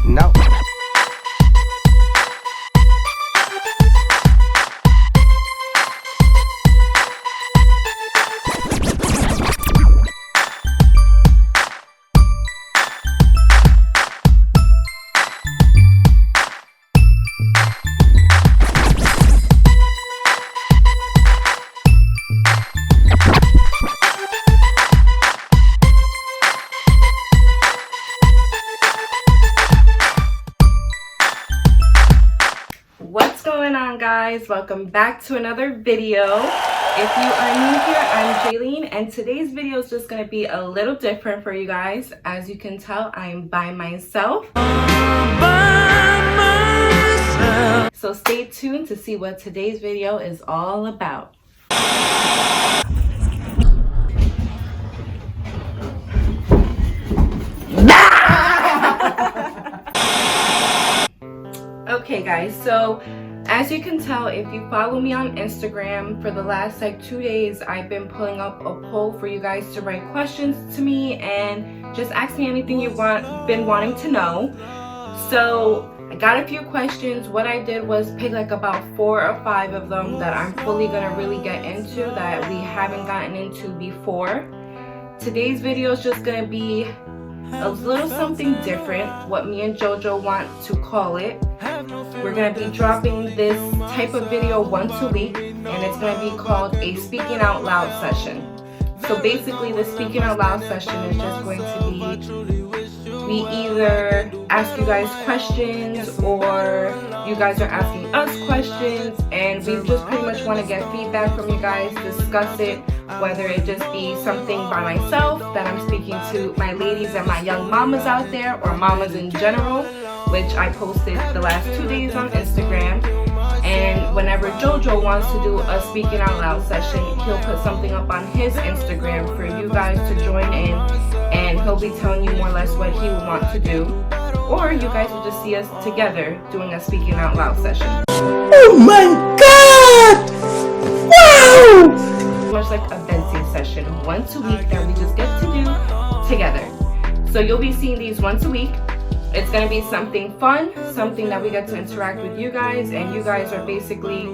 No. What's going on, guys? Welcome back to another video. If you are new here, I'm Jaelene, and today's video is just going to be a little different for you guys. As you can tell, I'm by myself. So stay tuned to see what today's video is all about. Okay guys, so as you can tell, if you follow me on Instagram, for the last like 2 days I've been pulling up a poll for you guys to write questions to me and just ask me anything you've been wanting to know. So I got a few questions. What I did was pick like about 4 or 5 of them that I'm fully gonna really get into that we haven't gotten into before. Today's video is just gonna be a little something different, what me and Jojo want to call it. We're going to be dropping this type of video once a week, and it's going to be called a speaking out loud session. So basically the speaking out loud session is just going to be, we either ask you guys questions or you guys are asking us questions, and we just pretty much want to get feedback from you guys, discuss it, whether it just be something by myself that I'm speaking to my ladies and my young mamas out there, or mamas in general, which I posted the last 2 days on Instagram. And whenever Jojo wants to do a speaking out loud session, he'll put something up on his Instagram for you guys to join in, and he'll be telling you more or less what he would want to do. Or you guys will just see us together doing a speaking out loud session. Oh my god! Wow! Much like a Bensi session once a week that we just get to do together. So you'll be seeing these once a week. It's going to be something fun, something that we get to interact with you guys, and you guys are basically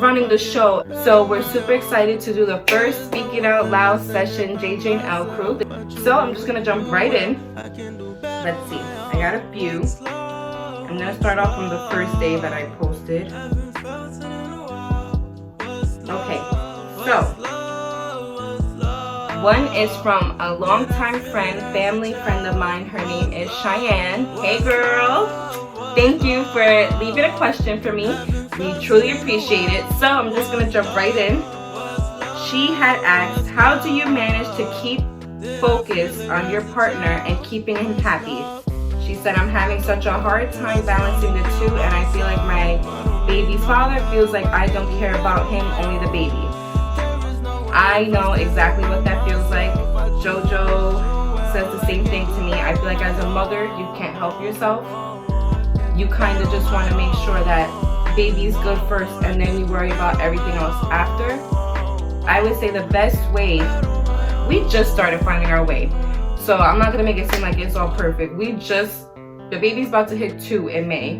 running the show. So we're super excited to do the first speaking out loud session, JJ&L Krew. So I'm just going to jump right in. Let's see, I got a few. I'm going to start off from the first day that I posted. Okay, so one is from a longtime friend, family friend of mine. Her name is Cheyenne. Hey girl, thank you for leaving a question for me. We truly appreciate it. So I'm just gonna jump right in. She had asked, how do you manage to keep focus on your partner and keeping him happy? She said, I'm having such a hard time balancing the two, and I feel like my baby's father feels like I don't care about him, only the baby. I know exactly what that feels like. Jojo says the same thing to me. I feel like as a mother, you can't help yourself. You kind of just want to make sure that baby's good first, and then you worry about everything else after. I would say the best way, we just started finding our way. So I'm not going to make it seem like it's all perfect. The baby's about to hit 2 in May,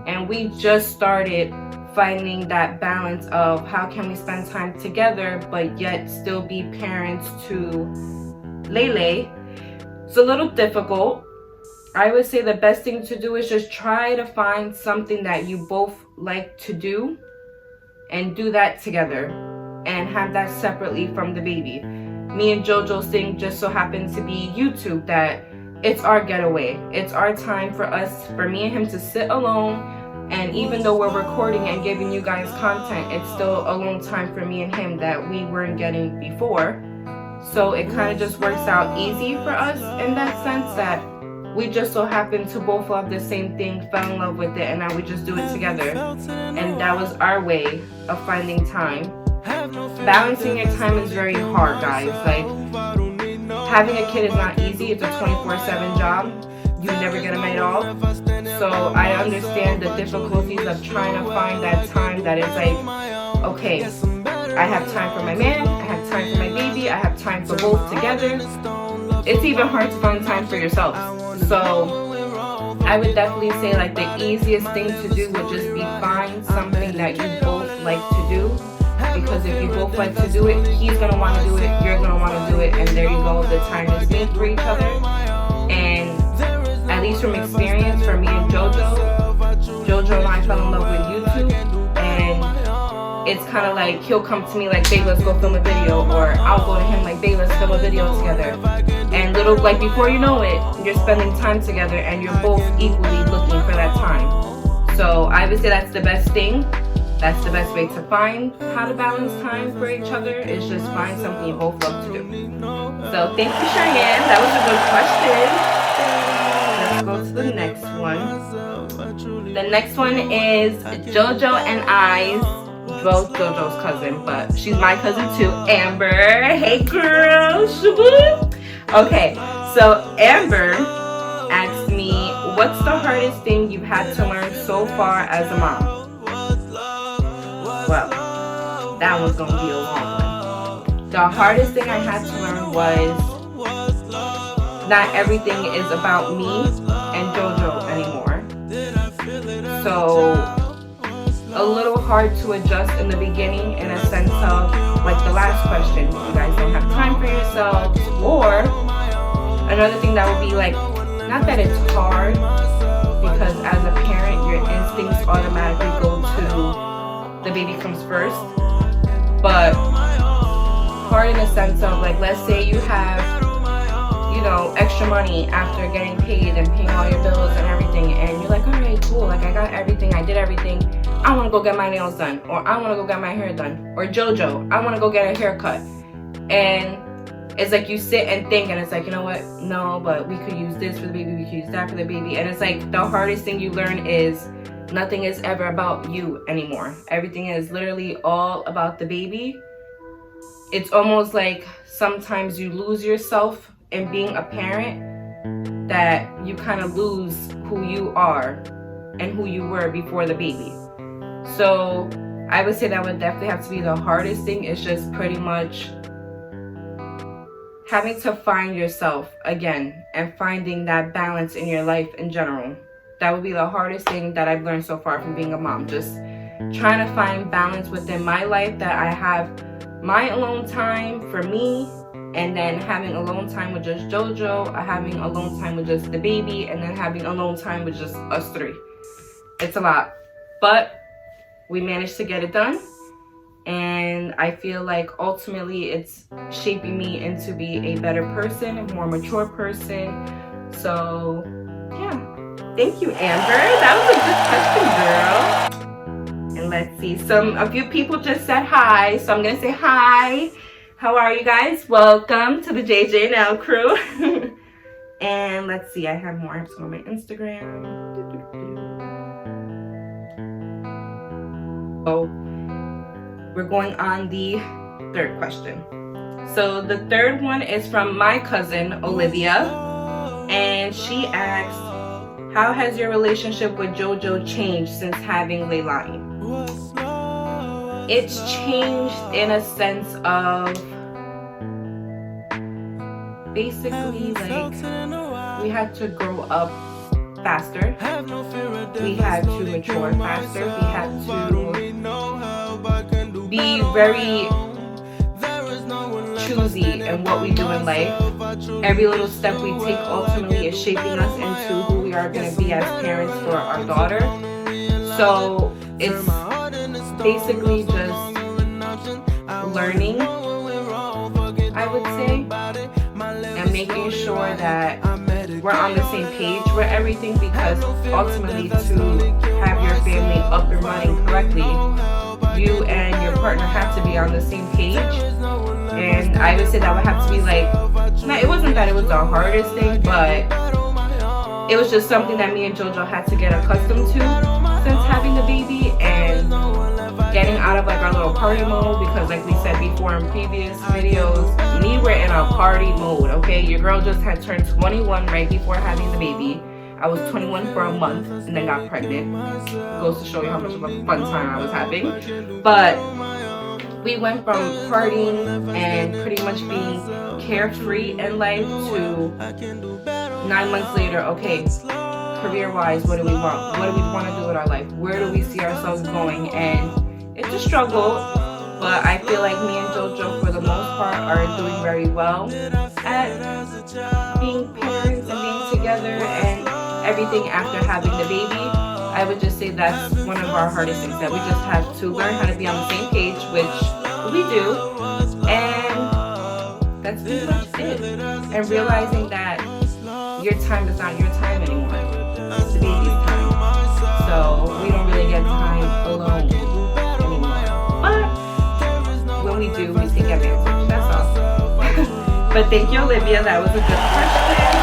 and we just started finding that balance of how can we spend time together but yet still be parents to Lele. It's a little difficult. I would say the best thing to do is just try to find something that you both like to do and do that together and have that separately from the baby. Me and Jojo's thing just so happens to be YouTube, that it's our getaway. It's our time for me and him to sit alone. And even though we're recording and giving you guys content, it's still alone time for me and him that we weren't getting before. So it kind of just works out easy for us in that sense, that we just so happen to both love the same thing, fell in love with it, and now we just do it together. And that was our way of finding time. Balancing your time is very hard, guys. Like, having a kid is not easy. It's a 24/7 job. You never get them at all. So I understand the difficulties of trying to find that time that is like, okay, I have time for my man, I have time for my baby, I have time for both together. it's even hard to find time for yourself. So I would definitely say like the easiest thing to do would just be find something that you both like to do. Because if you both like to do it, he's going to want to do it, you're going to want to do it, and there you go, the time is made for each other. And at least from experience, for me and Jojo and I fell in love with YouTube, and it's kind of like he'll come to me like, babe, let's go film a video, or I'll go to him like, babe, let's film a video together. And little, like, before you know it, you're spending time together and you're both equally looking for that time. So I would say that's the best thing. That's the best way to find how to balance time for each other, is just find something you both love to do. So thank you, Cheyenne. That was a good question. Let's go to the next one. The next one is Jojo and I's, well, Jojo's cousin, but she's my cousin too, Amber. Hey girl, shaboo. Okay, so Amber asked me, what's the hardest thing you've had to learn so far as a mom? Well, that one's gonna be a long one. The hardest thing I had to learn was not everything is about me and Jojo anymore. So a little hard to adjust in the beginning, in a sense of like the last question, you guys don't have time for yourselves. Or another thing that would be like, not that it's hard, because as a parent your instincts automatically go to the baby comes first, but hard in the sense of like, let's say you have, you know, extra money after getting paid and paying all your bills and everything, and you're like, all right, cool, like I got everything, I did everything, I want to go get my nails done, or I want to go get my hair done, or Jojo, I want to go get a haircut. And it's like you sit and think, and it's like, you know what, no, but we could use this for the baby, we could use that for the baby. And it's like the hardest thing you learn is nothing is ever about you anymore. Everything is literally all about the baby. It's almost like sometimes you lose yourself in being a parent, that you kind of lose who you are and who you were before the baby. So I would say that would definitely have to be the hardest thing. It's just pretty much having to find yourself again and finding that balance in your life in general. That would be the hardest thing that I've learned so far from being a mom. Just trying to find balance within my life, that I have my alone time for me, and then having alone time with just Jojo, having alone time with just the baby, and then having alone time with just us three. It's a lot, but we managed to get it done. And I feel like ultimately it's shaping me into be a better person, a more mature person. So yeah, thank you, Amber. That was a good question, girl. And let's see, a few people just said hi, so I'm gonna say hi. How are you guys? Welcome to the JJ&L Krew. And let's see, I have more. I'm just going to my Instagram. So we're going on the third question. So the third one is from my cousin Olivia, and she asks, how has your relationship with Jojo changed since having Leilani? It's changed in a sense of basically like we had to grow up faster, we had to mature faster, we had to be very choosy in what we do in life. Every little step we take ultimately is shaping us into who we are going to be as parents for our daughter. So it's basically just learning, I would say, and making sure that we're on the same page with everything, because ultimately to have your family up and running correctly, you and your partner have to be on the same page. And I would say that would have to be like, it wasn't that it was the hardest thing, but it was just something that me and Jojo had to get accustomed to since having the baby, and getting out of like our little party mode, because like we said before in previous videos, we were in a party mode, okay? Your girl just had turned 21 right before having the baby. I was 21 for a month and then got pregnant. Goes to show you how much of a fun time I was having. But we went from partying and pretty much being carefree in life to 9 months later, okay, career-wise, what do we want? What do we want to do with our life? Where do we see ourselves going? And it's a struggle, but I feel like me and JoJo, for the most part, are doing very well at being parents and being together and everything after having the baby. I would just say that's one of our hardest things, that we just have to learn how to be on the same page, which we do, and that's pretty much it. And realizing that your time is not your time anymore. It's the baby's time. So we don't really get time alone anymore. But when we do, we take advantage. That's all. But thank you, Olivia. That was a good question.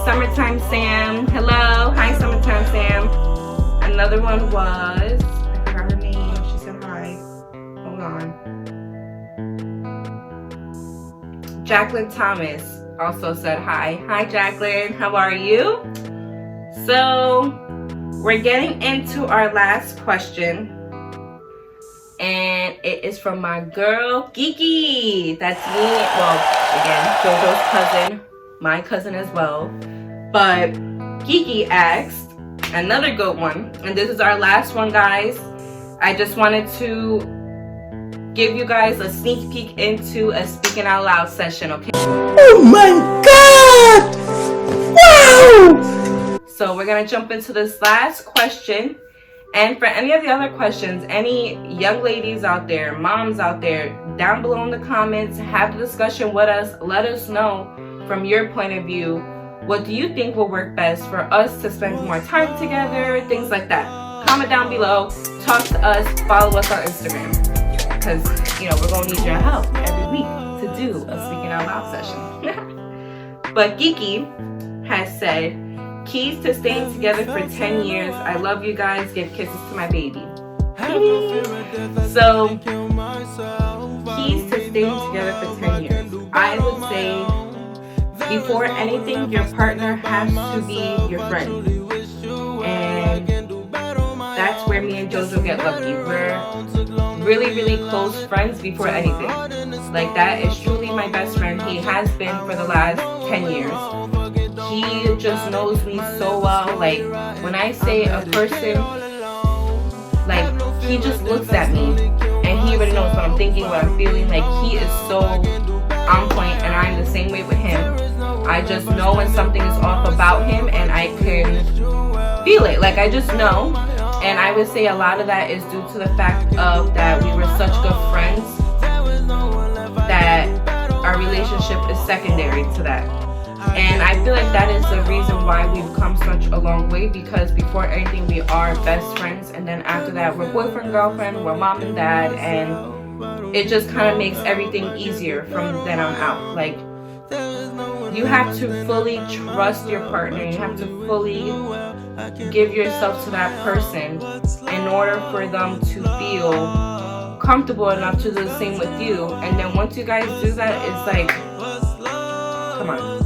Summertime Sam. Hello. Hi, Summertime Sam. Another one was, I forgot her name. She said hi. Hold on. Jacqueline Thomas also said hi. Hi, Jacqueline. How are you? So, we're getting into our last question. And it is from my girl, Kiki. That's me. Well, again, JoJo's cousin. My cousin as well. But Kiki asked another good one, and this is our last one, guys. I just wanted to give you guys a sneak peek into a speaking out loud session, okay? Oh my god! Wow! So we're gonna jump into this last question. And for any of the other questions, any young ladies out there, moms out there, down below in the comments, have the discussion with us. Let us know from your point of view, what do you think will work best for us to spend more time together, things like that. Comment down below, talk to us, follow us on Instagram, because we're gonna need your help every week to do a speaking out loud session. But Kiki has said, keys to staying together for 10 years. I love you guys. Give kisses to my baby. So, keys to staying together for 10 years. I would say, before anything, your partner has to be your friend. And that's where me and JoJo get lucky. We're really, really close friends before anything. Like, that is truly my best friend. He has been for the last 10 years. He just knows me so well. Like, when I say a person, like, he just looks at me and he already knows what I'm thinking, what I'm feeling. Like, he is so on point, and I'm the same way with him. I just know when something is off about him, and I can feel it. Like, I just know. And I would say a lot of that is due to the fact of that we were such good friends that our relationship is secondary to that. And I feel like that is the reason why we've come such a long way, because before anything we are best friends, and then after that we're boyfriend, girlfriend, we're mom and dad, and it just kind of makes everything easier from then on out. Like, you have to fully trust your partner. You have to fully give yourself to that person in order for them to feel comfortable enough to do the same with you. And then once you guys do that, it's like, come on.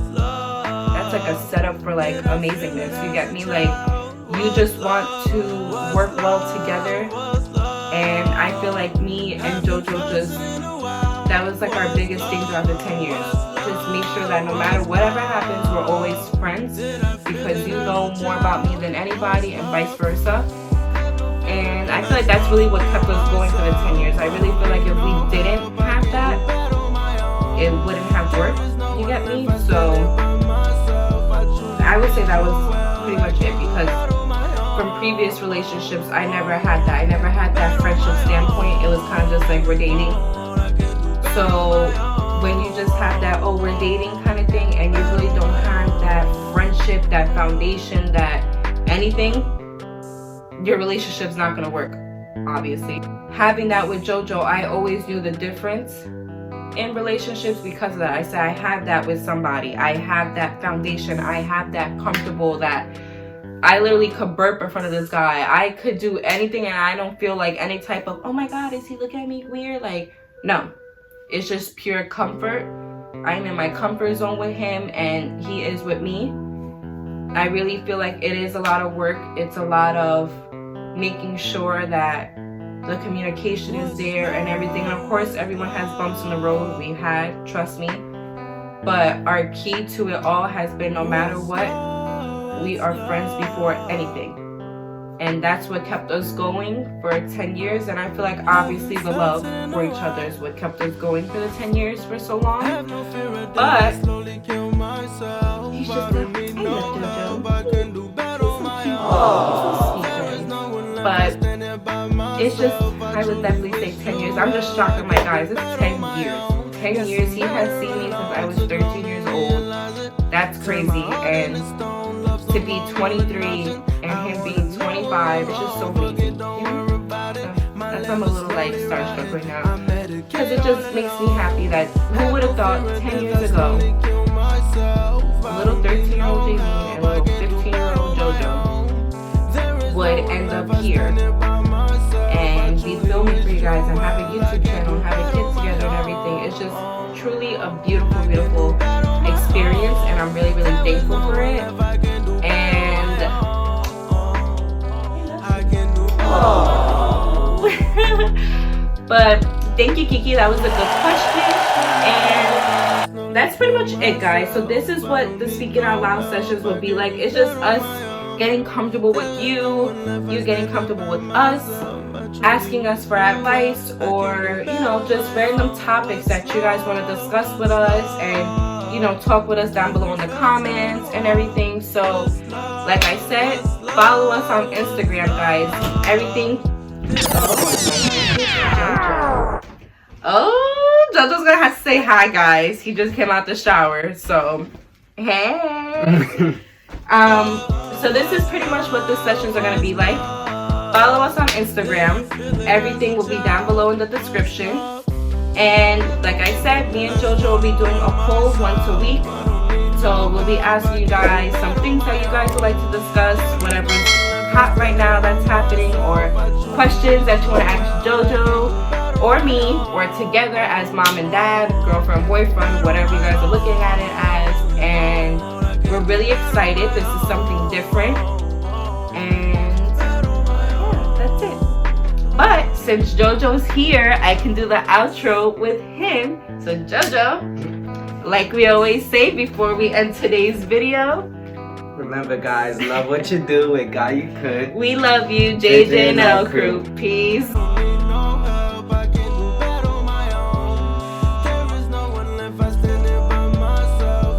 That's like a setup for like amazingness. You get me? Like, you just want to work well together. And I feel like me and JoJo that was like our biggest thing throughout the 10 years. Just make sure that no matter whatever happens, we're always friends, because you know more about me than anybody, and vice versa. And I feel like that's really what kept us going for the 10 years. I really feel like if we didn't have that, it wouldn't have worked. You get me? So I would say that was pretty much it, because from previous relationships, I never had that. I never had that friendship standpoint. It was kind of just like, we're dating. So when you just have that, oh, we're dating kind of thing, and you really don't have that friendship, that foundation, that anything, your relationship's not going to work, obviously. Having that with JoJo, I always knew the difference in relationships because of that. I said, I have that with somebody. I have that foundation. I have that comfortable, that I literally could burp in front of this guy. I could do anything, and I don't feel like any type of, oh my God, is he looking at me weird? Like, no. It's just pure comfort. I'm in my comfort zone with him, and he is with me. I really feel like it is a lot of work. It's a lot of making sure that the communication is there and everything. And of course, everyone has bumps in the road. We've had, trust me. But our key to it all has been, no matter what, we are friends before anything. And that's what kept us going for 10 years. And I feel like obviously the love for each other is what kept us going for the 10 years for so long. But he's just a, I love Jojo. But it's just, I would definitely say 10 years. I'm just shocked at my guys. It's 10 years. 10 years. He has seen me since I was 13 years old. That's crazy. And to be 23 and him being 25, it's just so amazing. That's, I'm a little like starstruck right now. Because it just makes me happy that who would have thought 10 years ago, little 13-year-old Jaeleens and little 15-year-old Jojo would end up here and be filming for you guys and have a YouTube channel and have a kid together and everything. It's just truly a beautiful, beautiful experience, and I'm really, really thankful for it. And but thank you, Kiki. That was a good question. And that's pretty much it, guys. So this is what the Speaking Out Loud sessions will be like. It's just us getting comfortable with you getting comfortable with us, asking us for advice, or you know, just random topics that you guys want to discuss with us, and you know, talk with us down below in the comments and everything. So like I said, follow us on Instagram, guys. Everything. Oh, Jojo's gonna have to say hi, guys. He just came out the shower, so hey. So this is pretty much what the sessions are going to be like. Follow us on Instagram. Everything will be down below in the description. And like I said, me and Jojo will be doing a poll once a week. So we'll be asking you guys some things that you guys would like to discuss, whatever's hot right now that's happening, or questions that you want to ask Jojo or me, or together as mom and dad, girlfriend, boyfriend, whatever you guys are looking at it as. And we're really excited. This is something different. And yeah, that's it. But since Jojo's here, I can do the outro with him. So Jojo, like we always say before we end today's video, remember guys, love what you do, with God you could. We love you, JJ&L Krew. Peace.